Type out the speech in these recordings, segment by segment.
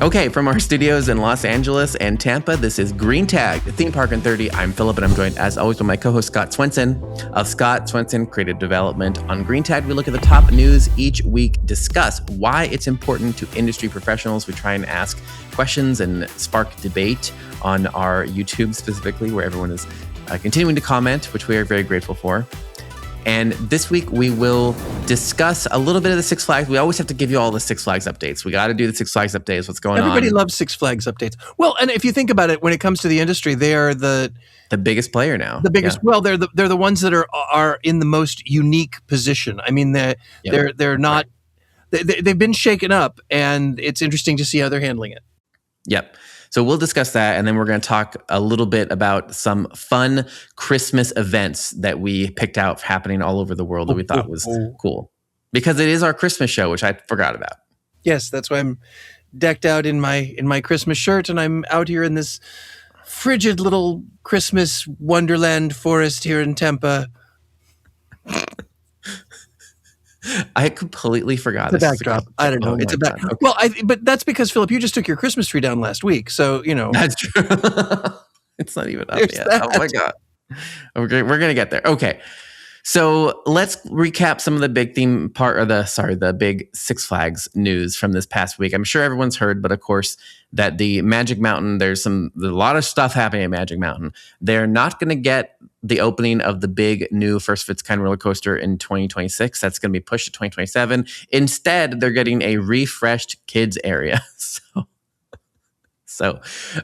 Okay, from our studios in Los Angeles and Tampa, this is Green Tag, the theme park in 30. I'm Philip, and I'm joined, as always, by my co-host Scott Swenson of Scott Swenson Creative Development. On Green Tag, we look at the top news each week, discuss why it's important to industry professionals. We try and ask questions and spark debate on our YouTube specifically, where everyone is continuing to comment, which we are very grateful for. And this week, we will discuss a little bit of the Six Flags. We always have to give you all the Six Flags updates. We got to do the Six Flags updates. What's going on? Everybody loves Six Flags updates. Well, and if you think about it, when it comes to the industry, they are the biggest player now. The biggest. Yeah. Well, they're the ones that are in the most unique position. I mean, they're not. They've been shaken up, and it's interesting to see how they're handling it. Yep. So we'll discuss that, and then we're going to talk a little bit about some fun Christmas events that we picked out happening all over the world that we thought was cool. Because it is our Christmas show, which I forgot about. Yes, that's why I'm decked out in my Christmas shirt, and I'm out here in this frigid little Christmas wonderland forest here in Tampa. I completely forgot. The backdrop. I don't know. It's a backdrop. Okay. Well, but that's because, Philip, you just took your Christmas tree down last week. So, you know. That's true. It's not even up yet. That. Oh, my God. We're going to get there. Okay. So let's recap some of the big the big Six Flags news from this past week. I'm sure everyone's heard, but of course, that the Magic Mountain, there's a lot of stuff happening at Magic Mountain. They're not going to get the opening of the big new first of its kind roller coaster in 2026. That's going to be pushed to 2027. Instead, they're getting a refreshed kids area. So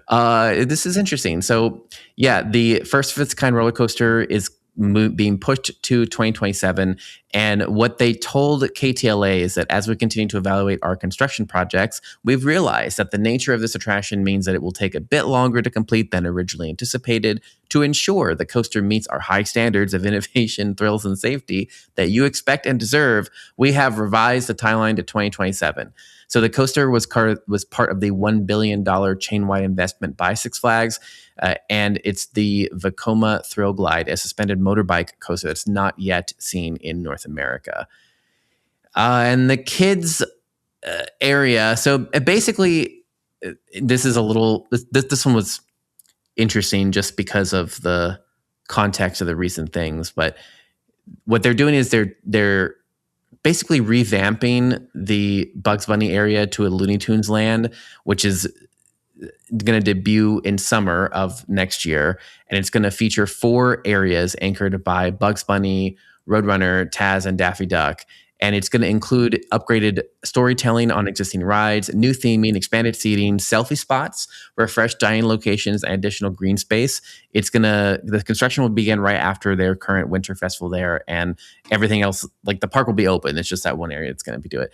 this is interesting. So yeah, the first of its kind roller coaster is being pushed to 2027. And what they told KTLA is that as we continue to evaluate our construction projects, we've realized that the nature of this attraction means that it will take a bit longer to complete than originally anticipated. To ensure the coaster meets our high standards of innovation, thrills, and safety that you expect and deserve, we have revised the timeline to 2027. So the coaster was part of the $1 billion chain-wide investment by Six Flags, and it's the Vekoma Thrill Glider, a suspended motorbike coaster that's not yet seen in North America. And the kids area, so basically, this one was interesting just because of the context of the recent things. But what they're doing is they're basically revamping the Bugs Bunny area to a Looney Tunes Land, which is going to debut in summer of next year. And it's going to feature 4 areas anchored by Bugs Bunny, Roadrunner, Taz, and Daffy Duck. And it's going to include upgraded storytelling on existing rides, new theming, expanded seating, selfie spots, refreshed dining locations, and additional green space. The construction will begin right after their current winter festival there, and everything else, like the park will be open. It's just that one area that's going to do it.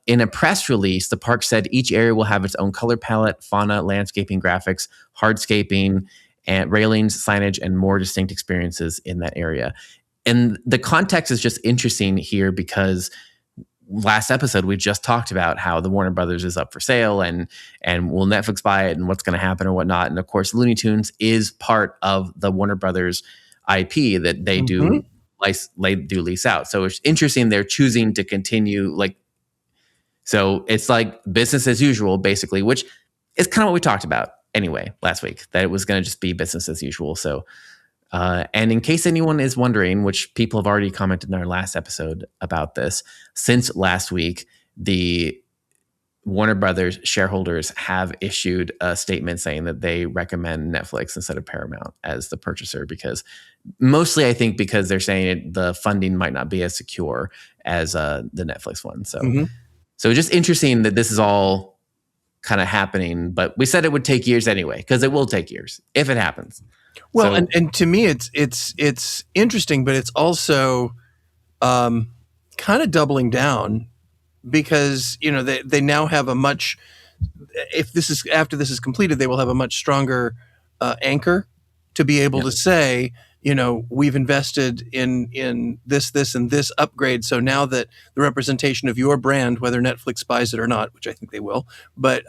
In a press release, the park said each area will have its own color palette, fauna, landscaping, graphics, hardscaping, and railings, signage, and more distinct experiences in that area. And the context is just interesting here because last episode we just talked about how the Warner Brothers is up for sale and will Netflix buy it and what's going to happen or whatnot. And of course, Looney Tunes is part of the Warner Brothers IP that they do lease out. So it's interesting they're choosing to continue so it's like business as usual, basically, which is kind of what we talked about anyway last week, that it was going to just be business as usual. So. And in case anyone is wondering, which people have already commented in our last episode about this, since last week, the Warner Brothers shareholders have issued a statement saying that they recommend Netflix instead of Paramount as the purchaser, because mostly I think because they're saying the funding might not be as secure as the Netflix one. So, So just interesting that this is all kind of happening, but we said it would take years anyway, because it will take years if it happens. Well, and to me, it's interesting, but it's also kind of doubling down because they now have a much. After this is completed, they will have a much stronger anchor to be able to say, we've invested in this, and this upgrade. So now that the representation of your brand, whether Netflix buys it or not, which I think they will, but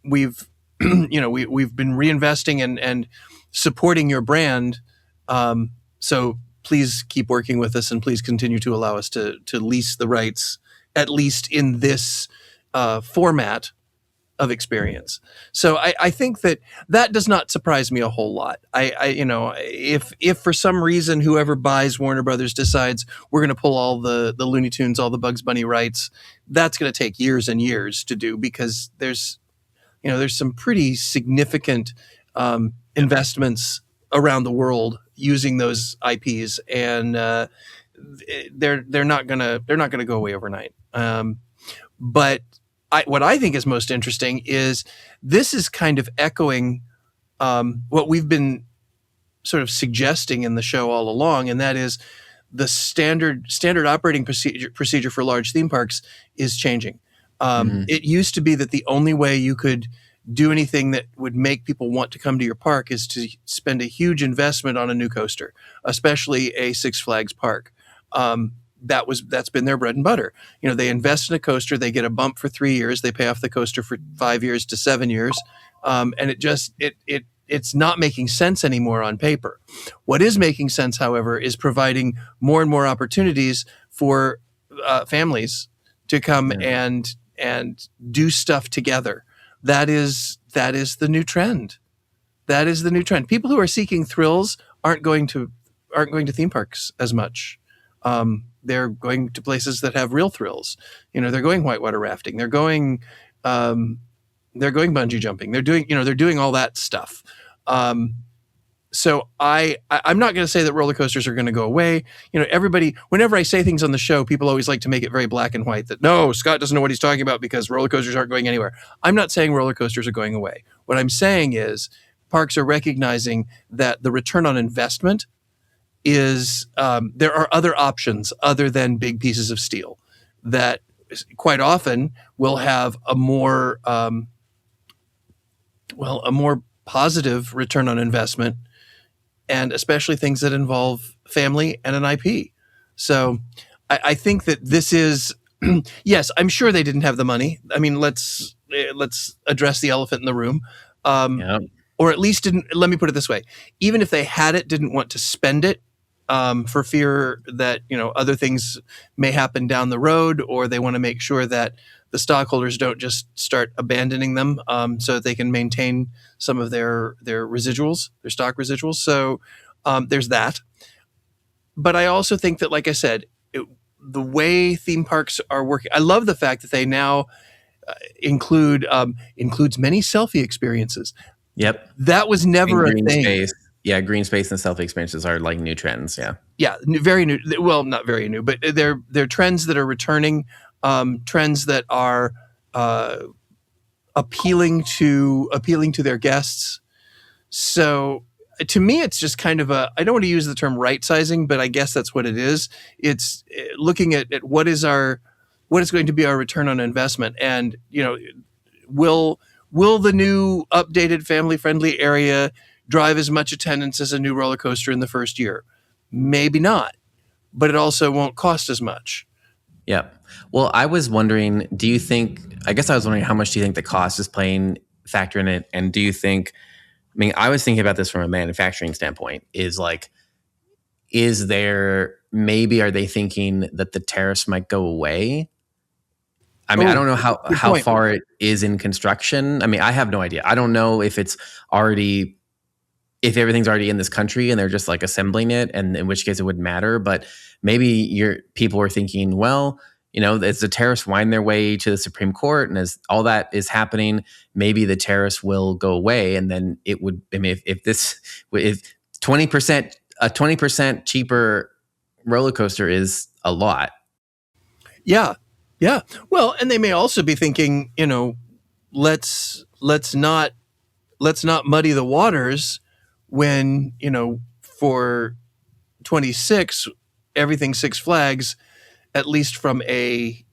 we've we've been reinvesting and supporting your brand. So please keep working with us and please continue to allow us to lease the rights, at least in this format, of experience. So I think that does not surprise me a whole lot. If for some reason whoever buys Warner Brothers decides we're going to pull all the Looney Tunes, all the Bugs Bunny rights, that's going to take years and years to do, because there's some pretty significant investments around the world using those IPs, and they're not gonna go away overnight. But what I think is most interesting is this is kind of echoing what we've been sort of suggesting in the show all along, and that is the standard operating procedure for large theme parks is changing. It used to be that the only way you could do anything that would make people want to come to your park is to spend a huge investment on a new coaster, especially a Six Flags park. That's been their bread and butter. They invest in a coaster, they get a bump for 3 years, they pay off the coaster for 5 years to 7 years, and it's not making sense anymore on paper. What is making sense, however, is providing more and more opportunities for families to come and do stuff together. That is the new trend. That is the new trend. People who are seeking thrills aren't going to theme parks as much. They're going to places that have real thrills. They're going whitewater rafting. They're going bungee jumping. They're doing all that stuff. So I'm not going to say that roller coasters are going to go away. Everybody, whenever I say things on the show, people always like to make it very black and white, that no, Scott doesn't know what he's talking about because roller coasters aren't going anywhere. I'm not saying roller coasters are going away. What I'm saying is parks are recognizing that the return on investment is there are other options other than big pieces of steel that quite often will have a more positive return on investment, and especially things that involve family and an IP. So I think that this is, yes, I'm sure they didn't have the money. I mean, let's address the elephant in the room. Or at least let me put it this way. Even if they had it, didn't want to spend it for fear that, other things may happen down the road, or they want to make sure that the stockholders don't just start abandoning them so that they can maintain some of their residuals, their stock residuals. So there's that. But I also think that, like I said, the way theme parks are working, I love the fact that they now includes many selfie experiences. Yep. That was never a thing. Space. Yeah, green space and selfie experiences are like new trends. Yeah. Yeah, very new. Well, not very new, but they're trends that are returning. Trends that are appealing to their guests. So to me, it's just kind of I don't want to use the term right sizing, but I guess that's what it is. It's looking at what is going to be our return on investment, and will the new updated family friendly area drive as much attendance as a new roller coaster in the first year? Maybe not, but it also won't cost as much. Yeah. Well, I was wondering, how much do you think the cost is playing factor in it? And do you think, I was thinking about this from a manufacturing standpoint, are they thinking that the tariffs might go away? I don't know how far it is in construction. I have no idea. I don't know if everything's already in this country and they're just like assembling it, and in which case it wouldn't matter. But maybe people are thinking, well, as the tariffs wind their way to the Supreme Court and as all that is happening, maybe the tariffs will go away. And then it would, if 20% cheaper roller coaster is a lot. Yeah. Yeah. Well, and they may also be thinking, let's not muddy the waters when, for 26, everything Six Flags, at least from a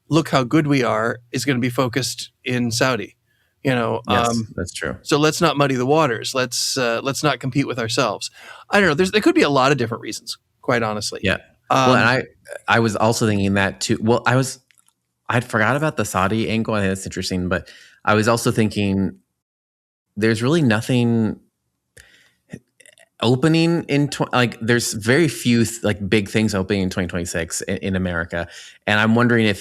look how good we are, is going to be focused in Saudi. Yes, that's true. So let's not muddy the waters. Let's not compete with ourselves. I don't know. There could be a lot of different reasons, quite honestly. Yeah. Well, and I was also thinking that too. Well, I'd forgot about the Saudi angle. I think that's interesting, but I was also thinking there's really nothing opening there's very few big things opening in 2026 in America. And I'm wondering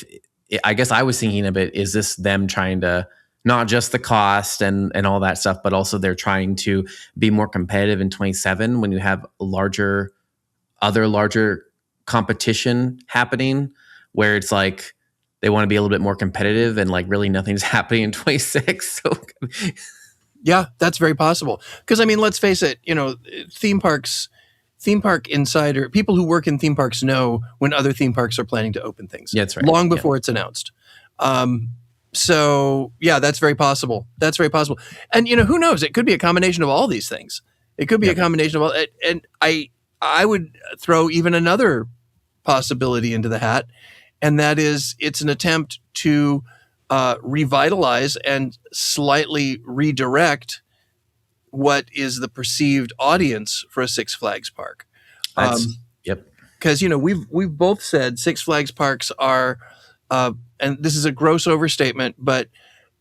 I guess I was thinking of it, is this them trying to not just the cost and all that stuff, but also they're trying to be more competitive in 27 when you have larger competition happening, where it's like they want to be a little bit more competitive and like really nothing's happening in 26. So Yeah, that's very possible. Because I mean, let's face it, theme park insider, people who work in theme parks know when other theme parks are planning to open things. Yeah, that's right. Long before it's announced. So yeah, that's very possible. That's very possible. And who knows? It could be a combination of all these things. It could be a combination of all. And I would throw even another possibility into the hat, and that is it's an attempt to revitalize and slightly redirect what is the perceived audience for a Six Flags park. Yep. Because we've both said Six Flags parks are, and this is a gross overstatement, but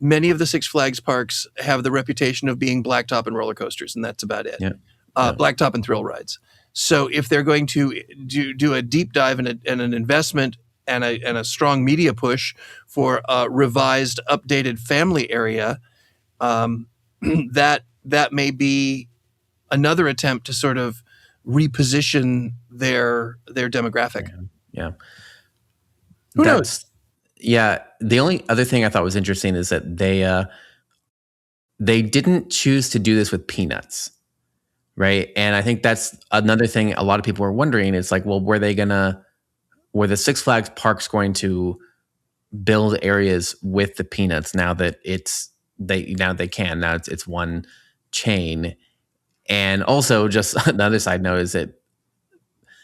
many of the Six Flags parks have the reputation of being blacktop and roller coasters, and that's about it. Yeah. Blacktop and thrill rides. So if they're going to do a deep dive and an investment and a strong media push for a revised, updated family area, that may be another attempt to sort of reposition their demographic. Yeah. Who knows? Yeah. The only other thing I thought was interesting is that they didn't choose to do this with Peanuts, right? And I think that's another thing a lot of people are wondering. It's like, well, were the Six Flags parks going to build areas with the Peanuts now that they can? Now it's one chain. And also, just another side note is that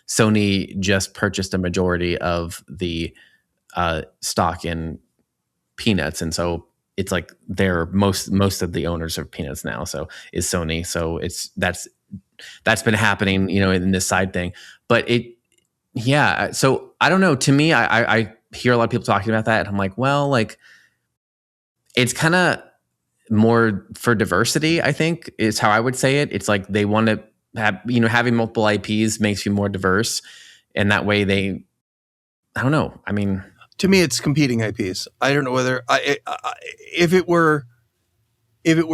Sony just purchased a majority of the stock in Peanuts, and so it's like they're most of the owners of Peanuts now. So is Sony. So that's been happening, in this side thing. But so I don't know. To me, I hear a lot of people talking about that, and I'm like, well, like it's kind of more for diversity, I think, is how I would say it. It's like they want to have, having multiple IPs makes you more diverse, and that way I don't know. I mean, to me, it's competing IPs. I don't know whether if it were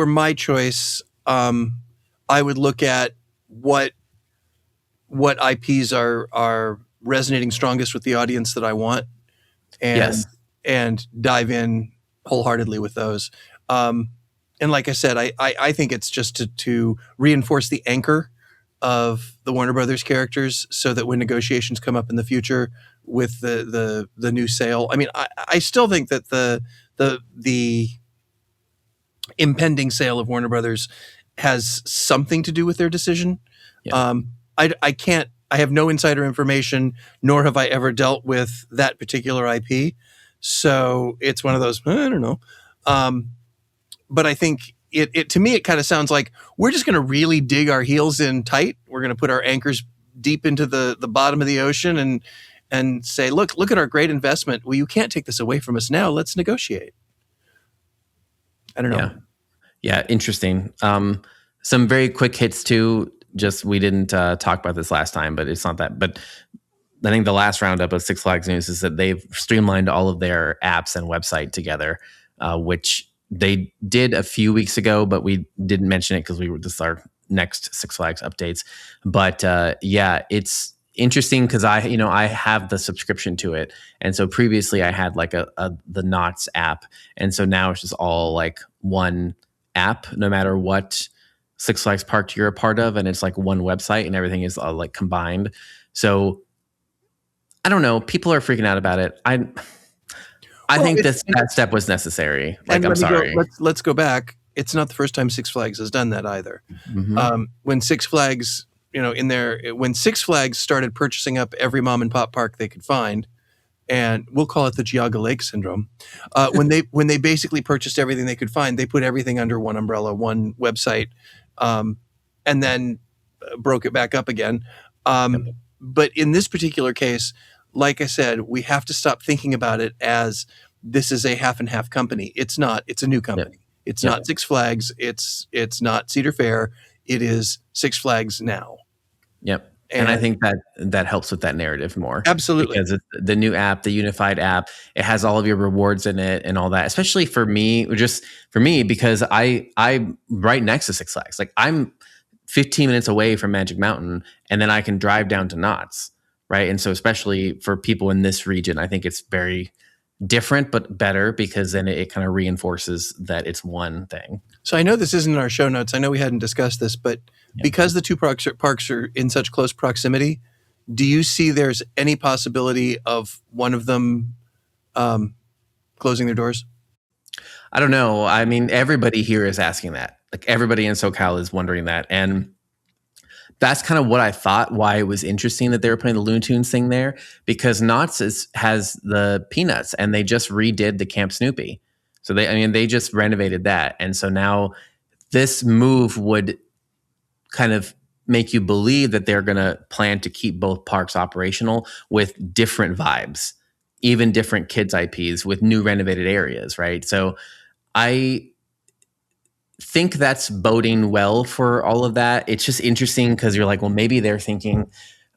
my choice, I would look at what IPs are resonating strongest with the audience that I want, and dive in wholeheartedly with those. And like I said, I think it's just to reinforce the anchor of the Warner Brothers characters, so that when negotiations come up in the future with the new sale, I mean, I still think that the impending sale of Warner Brothers has something to do with their decision. Yeah. I have no insider information, nor have I ever dealt with that particular IP. So it's one of those, I don't know. But I think it to me, it kind of sounds like we're just going to really dig our heels in tight. We're going to put our anchors deep into the bottom of the ocean and say, look at our great investment. Well, you can't take this away from us now. Let's negotiate. I don't know. Yeah. Interesting. Some very quick hits too. Just, we didn't talk about this last time, but it's not that. But I think the last roundup of Six Flags news is that they've streamlined all of their apps and website together, which they did a few weeks ago, but we didn't mention it because this is our next Six Flags updates. But it's interesting because I have the subscription to it, and so previously I had like the Knott's app, and so now it's just all like one app, no matter what Six Flags park you're a part of, and it's like one website, and everything is like combined. So I don't know. People are freaking out about it. I think that step was necessary. Like, I'm sorry. Let's go back. It's not the first time Six Flags has done that either. Mm-hmm. When Six Flags, when Six Flags started purchasing up every mom and pop park they could find, and we'll call it the Geauga Lake syndrome. When they basically purchased everything they could find, they put everything under one umbrella, one website, and then broke it back up again. But in this particular case, like I said, we have to stop thinking about it as this is a half and half company. It's not. It's a new company. Yep. It's not Six Flags. It's not Cedar Fair. It is Six Flags now. Yep. And I And think that helps with that narrative more absolutely. because it's the new app, the unified app, it has all of your rewards in it and all that. Especially for me, just for me, because I'm right next to Six Flags. Like I'm 15 minutes away from Magic Mountain, and then I can drive down to Knott's, right? And so, especially for people in this region, I think it's very different but better because then it kind of reinforces that it's one thing. So I know this isn't in our show notes. I know we hadn't discussed this, but because the two parks are in such close proximity, do you see there's any possibility of one of them closing their doors? I don't know. I mean, everybody here is asking that. Like everybody in SoCal is wondering that. And that's kind of what I thought why it was interesting that they were putting the Looney Tunes thing there because Knott's has the Peanuts and they just redid the Camp Snoopy. So they just renovated that. And so now this move would kind of make you believe that they're going to plan to keep both parks operational with different vibes, even different kids IPs with new renovated areas, right? So I think that's boding well for all of that. It's just interesting because you're like, well, maybe they're thinking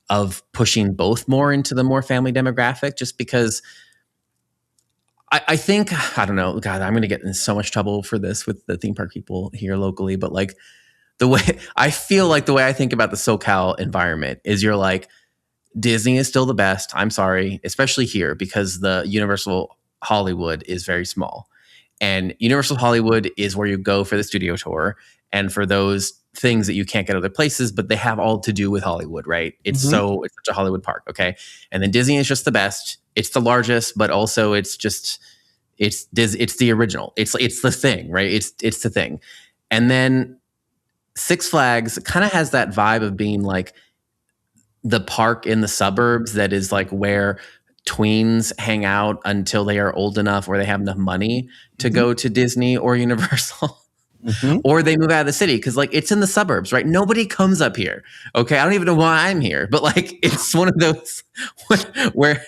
of pushing both more into the more family demographic just because I think, I don't know, God, I'm going to get in so much trouble for this with the theme park people here locally, but like the way I feel like the way I think about the SoCal environment is you're like, Disney is still the best. I'm sorry, especially here because the Universal Hollywood is very small. And Universal Hollywood is where you go for the studio tour and for those things that you can't get other places, but they have all to do with Hollywood, right? It's such a Hollywood park, okay? And then Disney is just the best. It's the largest, but also it's the original. It's the thing, right? It's the thing. And then Six Flags kind of has that vibe of being like the park in the suburbs that is like where tweens hang out until they are old enough or they have enough money to go to Disney or Universal. Or they move out of the city because like it's in the suburbs, right? Nobody comes up here. Okay. I don't even know why I'm here, but like it's one of those where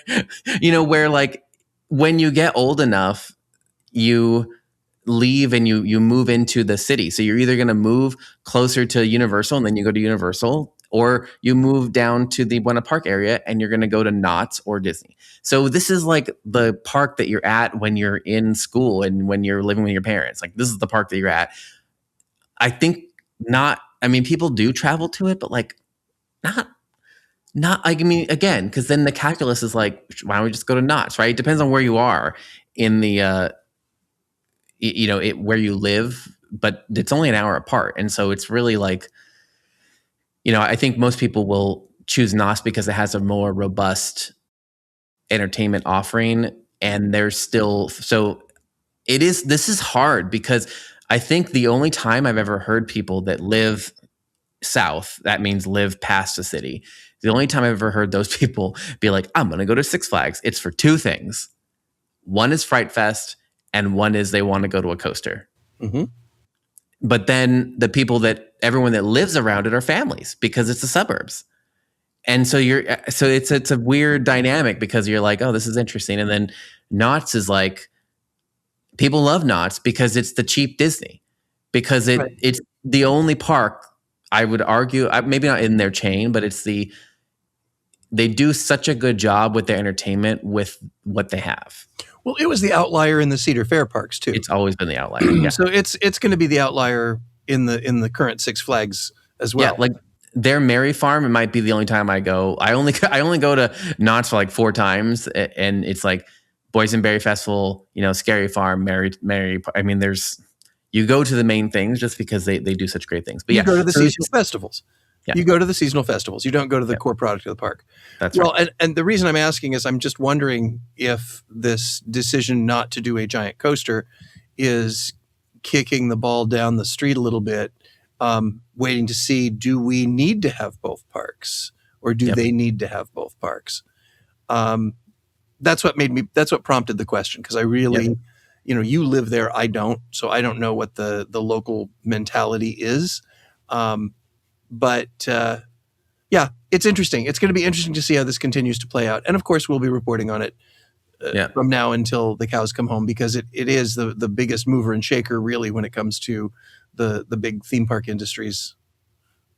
where like when you get old enough, you leave and you move into the city. So you're either going to move closer to Universal and then you go to Universal, or you move down to the Buena Park area and you're going to go to Knott's or Disney. So this is like the park that you're at when you're in school and when you're living with your parents. Like this is the park that you're at. I think not. I mean, people do travel to it, but like not. I mean, again, because then the calculus is like, why don't we just go to Knott's, right? It depends on where you are in the where you live, but it's only an hour apart, and so it's really like, I think most people will choose Knott's because it has a more robust entertainment offering, and there's still this is hard because I think the only time I've ever heard people that live south, that means live past the city. The only time I've ever heard those people be like, I'm going to go to Six Flags. It's for two things. One is Fright Fest and one is they want to go to a coaster. But then everyone that lives around it are families because it's the suburbs. And so it's a weird dynamic because you're like, oh, this is interesting. And then Knott's is like, people love Knott's because it's the cheap Disney, because it's the only park, I would argue, maybe not in their chain, but they do such a good job with their entertainment with what they have. Well, it was the outlier in the Cedar Fair parks too. It's always been the outlier. Yeah. So it's going to be the outlier in the current Six Flags as well. Yeah, like their Merry Farm, it might be the only time I go. I only go to Knott's for like 4 times, and it's like Boysenberry Festival, Scary Farm, Merry. I mean, you go to the main things just because they do such great things. But you go to the seasonal festivals. Yeah. You go to the seasonal festivals. You don't go to the core product of the park. That's right. And the reason I'm asking is I'm just wondering if this decision not to do a giant coaster is kicking the ball down the street a little bit, waiting to see, do we need to have both parks or do they need to have both parks? That's what prompted the question. Cause I really, you live there. I don't, so I don't know what the local mentality is. But it's interesting. It's going to be interesting to see how this continues to play out. And of course, we'll be reporting on it from now until the cows come home, because it is the biggest mover and shaker, really, when it comes to the big theme park industries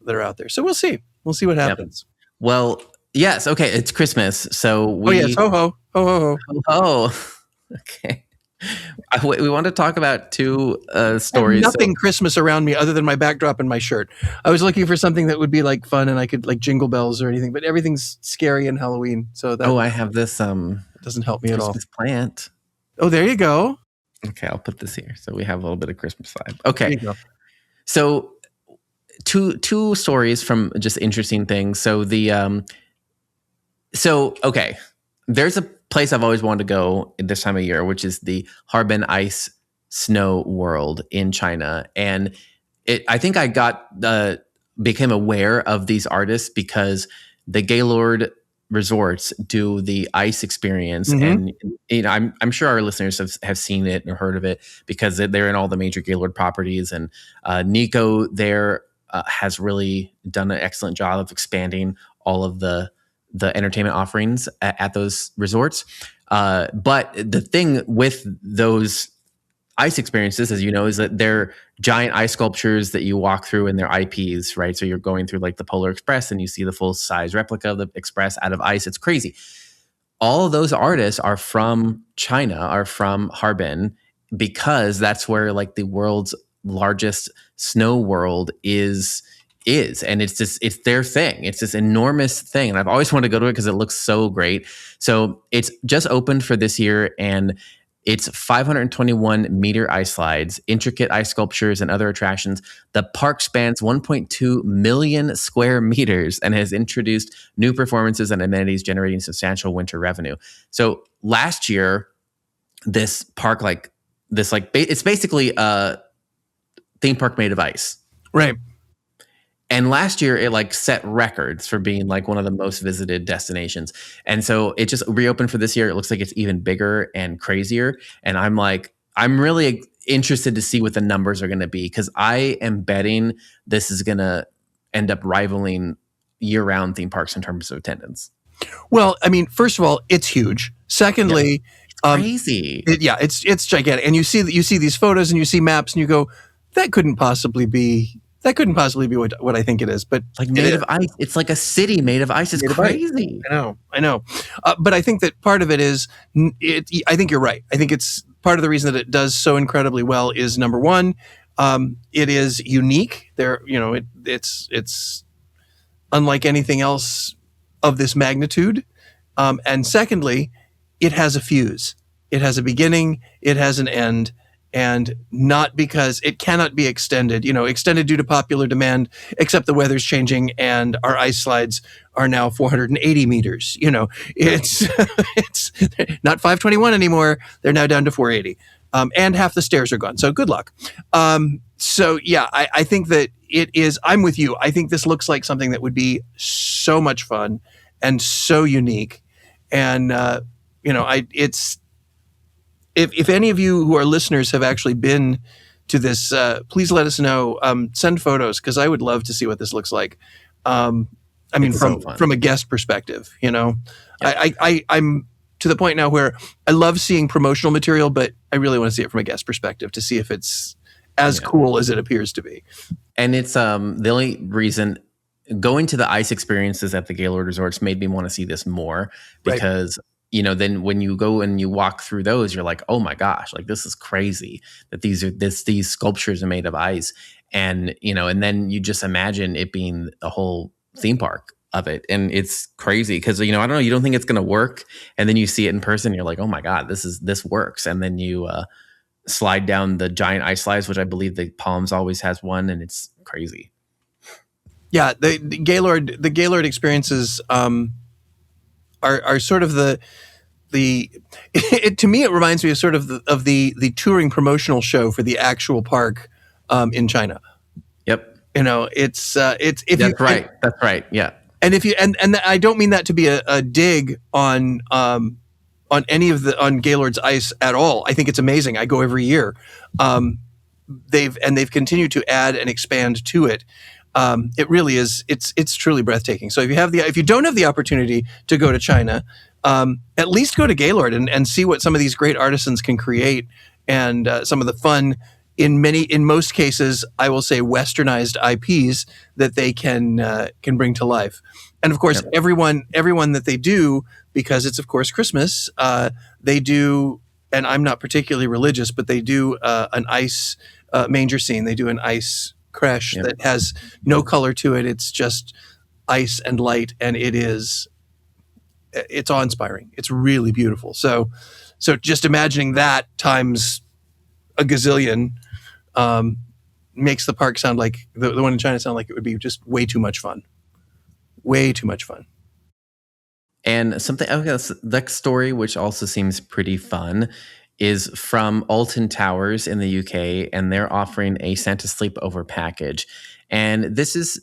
that are out there. So we'll see. We'll see what happens. Well, yes. Okay, it's Christmas, so Oh yes, we. ho ho ho ho ho. Oh, okay. We want to talk about two I have stories. So, nothing Christmas around me other than my backdrop and my shirt. I was looking for something that would be like fun and I could like jingle bells or anything, but everything's scary and Halloween, so that I have this doesn't help me at all. Christmas plant. Oh, there you go. Okay, I'll put this here, so we have a little bit of Christmas vibe. There Okay, you go. so two stories from just interesting things. So okay, there's a place I've always wanted to go at this time of year, which is the Harbin Ice Snow World in China. And I think I became aware of these artists because the Gaylord Resorts do the ice experience, Mhm. and I'm sure our listeners have seen it or heard of it because they're in all the major Gaylord properties. And Nico there has really done an excellent job of expanding all of the entertainment offerings at those resorts. But the thing with those ice experiences, as you know, is that they're giant ice sculptures that you walk through and they're IPs, right? So you're going through like the Polar Express and you see the full size replica of the Express out of ice. It's crazy. All of those artists are from China, are from Harbin, because that's where like the world's largest snow world is. And it's their thing. It's this enormous thing. And I've always wanted to go to it because it looks so great. So it's just opened for this year, and it's 521-meter ice slides, intricate ice sculptures, and other attractions. The park spans 1.2 million square meters and has introduced new performances and amenities, generating substantial winter revenue. So last year, this park, it's basically a theme park made of ice. Right. And last year, it like set records for being like one of the most visited destinations. And so it just reopened for this year. It looks like it's even bigger and crazier. And I'm really interested to see what the numbers are going to be, because I am betting this is going to end up rivaling year-round theme parks in terms of attendance. Well, I mean, first of all, it's huge. Secondly, Crazy. It's gigantic. And you see these photos and you see maps and you go, that couldn't possibly be what I think it is. But like made of ice. It's like a city made of ice. It's crazy. I know. But I think that part of it is, I think you're right. I think it's part of the reason that it does so incredibly well is, number one, it is unique. It's unlike anything else of this magnitude. And secondly, it has a fuse. It has a beginning. It has an end. And not because it cannot be extended due to popular demand, except the weather's changing and our ice slides are now 480 meters. It's it's not 521 anymore. They're now down to 480. And half the stairs are gone. So good luck. So yeah, I think that it is, I'm with you. I think this looks like something that would be so much fun and so unique. And, if any of you who are listeners have actually been to this, please let us know. Send photos, because I would love to see what this looks like. From a guest perspective, Yeah. I'm to the point now where I love seeing promotional material, but I really want to see it from a guest perspective to see if it's as cool as it appears to be. And it's the only reason going to the ice experiences at the Gaylord Resorts made me want to see this more, because then when you go and you walk through those, you're like, oh my gosh, like this is crazy that these sculptures are made of ice. And, and then you just imagine it being a whole theme park of it. And it's crazy because, I don't know, you don't think it's going to work. And then you see it in person, you're like, oh my God, this works. And then you slide down the giant ice slides, which I believe the Palms always has one, and it's crazy. Yeah. The Gaylord experiences, are sort of to me, it reminds me of sort of the touring promotional show for the actual park in China. Yep. It's that's right. That's right. Yeah. And if you and I don't mean that to be a dig on any of on Gaylord's ice at all. I think it's amazing. I go every year. They've continued to add and expand to it. It really is. It's truly breathtaking. So if you don't have the opportunity to go to China, at least go to Gaylord and see what some of these great artisans can create, and some of the fun in most cases, I will say westernized IPs that they can bring to life. And of course, Yep. everyone that they do, because it's of course Christmas, they do. And I'm not particularly religious, but they do an ice manger scene. They do an ice creche Yep. that has no color to it. It's just ice and light, and it's awe-inspiring. It's really beautiful. So just imagining that times a gazillion makes the park sound like the one in China sound like it would be just way too much fun. Way too much fun. And something, okay, the next story, which also seems pretty fun, is from Alton Towers in the UK, and they're offering a Santa sleepover package. And this is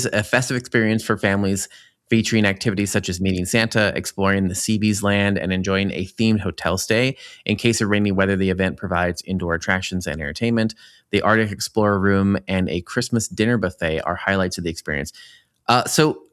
a festive experience for families featuring activities such as meeting Santa, exploring the Seabees land, and enjoying a themed hotel stay. In case of rainy weather, the event provides indoor attractions and entertainment. The Arctic Explorer Room and a Christmas dinner buffet are highlights of the experience. So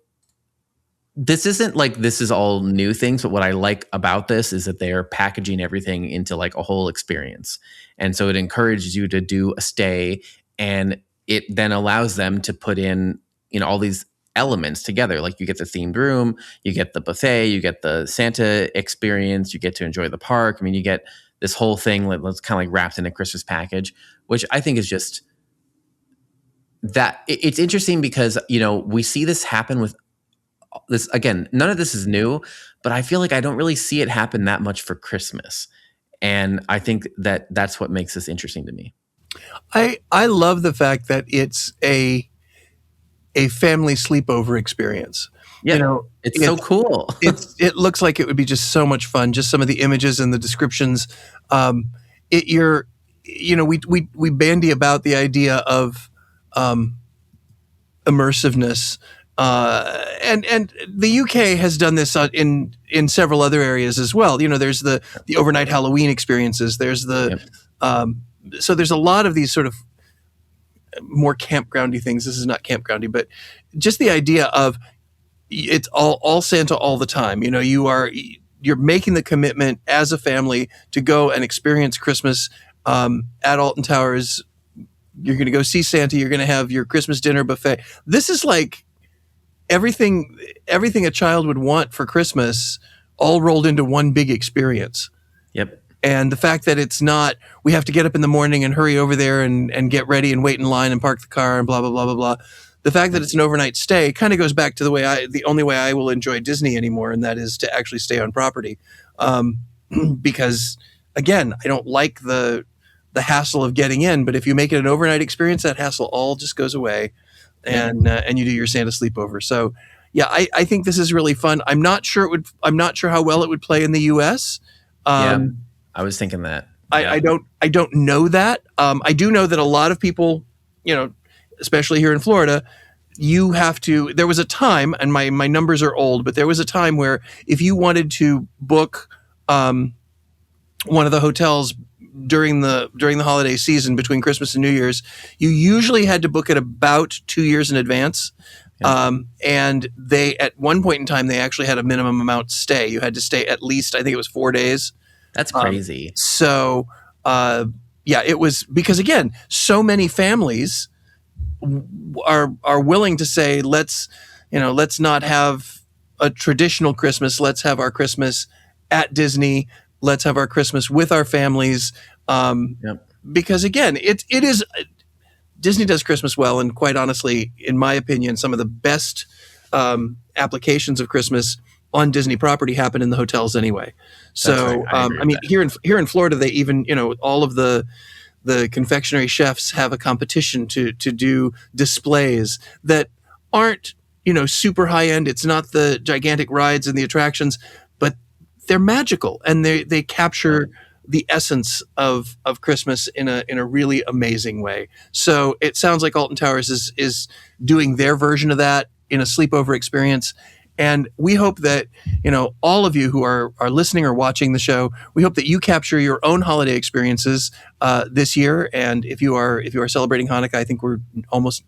this isn't like this is all new things, but what I like about this is that they're packaging everything into like a whole experience. And so it encourages you to do a stay, and it then allows them to put in, all these elements together. Like you get the themed room, you get the buffet, you get the Santa experience, you get to enjoy the park. I mean, you get this whole thing that's kind of like wrapped in a Christmas package, which I think is just that it's interesting because, we see this happen with this again. None of this is new, but I feel like I don't really see it happen that much for Christmas. And I think that that's what makes this interesting to me. I love the fact that it's a family sleepover experience. Yeah, it's so cool. It looks like it would be just so much fun. Just some of the images and the descriptions. We bandy about the idea of immersiveness, and the UK has done this in several other areas as well. There's the overnight Halloween experiences. There's so there's a lot of these sort of more campgroundy things. This is not campgroundy, but just the idea of it's all Santa all the time. You're making the commitment as a family to go and experience Christmas at Alton Towers. You're going to go see Santa. You're going to have your Christmas dinner buffet. This is like everything a child would want for Christmas, all rolled into one big experience. Yep. And the fact that it's not, we have to get up in the morning and hurry over there and get ready and wait in line and park the car and blah, blah, blah, blah, blah. The fact that it's an overnight stay kind of goes back to the only way I will enjoy Disney anymore, and that is to actually stay on property. Because, again, I don't like the hassle of getting in, but if you make it an overnight experience, that hassle all just goes away, and you do your Santa sleepover. So, yeah, I think this is really fun. I'm not sure how well it would play in the U.S. I was thinking that. I don't know that. I do know that a lot of people, especially here in Florida, there was a time, and my numbers are old, but there was a time where if you wanted to book one of the hotels during the holiday season between Christmas and New Year's, you usually had to book it about 2 years in advance. Yeah. And they, at one point in time, they actually had a minimum amount stay. You had to stay at least, I think it was 4 days. That's crazy. It was because, again, so many families are willing to say, let's not have a traditional Christmas. Let's have our Christmas at Disney. Let's have our Christmas with our families. Because, again, it is Disney does Christmas well, and quite honestly, in my opinion, some of the best applications of Christmas on Disney property happen in the hotels anyway. So, right. Here in Florida, they even, all of the confectionery chefs have a competition to do displays that aren't, super high end. It's not the gigantic rides and the attractions, but they're magical, and they capture the essence of Christmas in a really amazing way. So it sounds like Alton Towers is doing their version of that in a sleepover experience. And we hope that, all of you who are listening or watching the show, we hope that you capture your own holiday experiences this year. And if you are celebrating Hanukkah, I think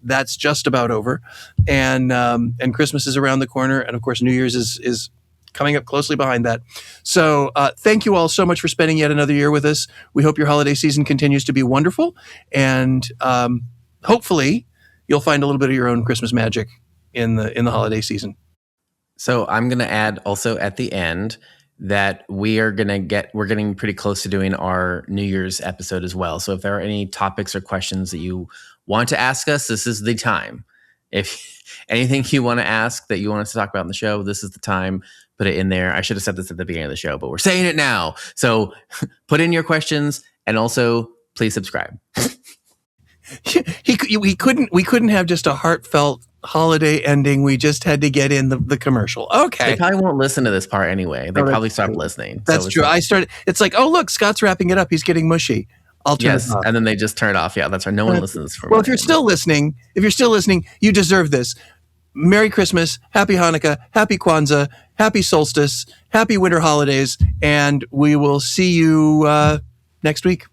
that's just about over. And Christmas is around the corner. And of course, New Year's is coming up closely behind that. So thank you all so much for spending yet another year with us. We hope your holiday season continues to be wonderful, and hopefully you'll find a little bit of your own Christmas magic in the holiday season. So I'm going to add also at the end that we're getting pretty close to doing our New Year's episode as well. So if there are any topics or questions that you want to ask us, this is the time. If anything you want to ask that you want us to talk about in the show, this is the time. Put it in there. I should have said this at the beginning of the show, but we're saying it now. So put in your questions, and also please subscribe. We couldn't have just a heartfelt holiday ending. We just had to get in the commercial. Okay. They probably won't listen to this part anyway. They probably stopped listening. That's true. It's like, oh, look, Scott's wrapping it up. He's getting mushy. I'll turn it off. And then they just turn it off. Yeah, that's right. No one listens for Well, if you're still listening, you deserve this. Merry Christmas, Happy Hanukkah, Happy Kwanzaa, Happy Solstice, Happy Winter Holidays, and we will see you next week.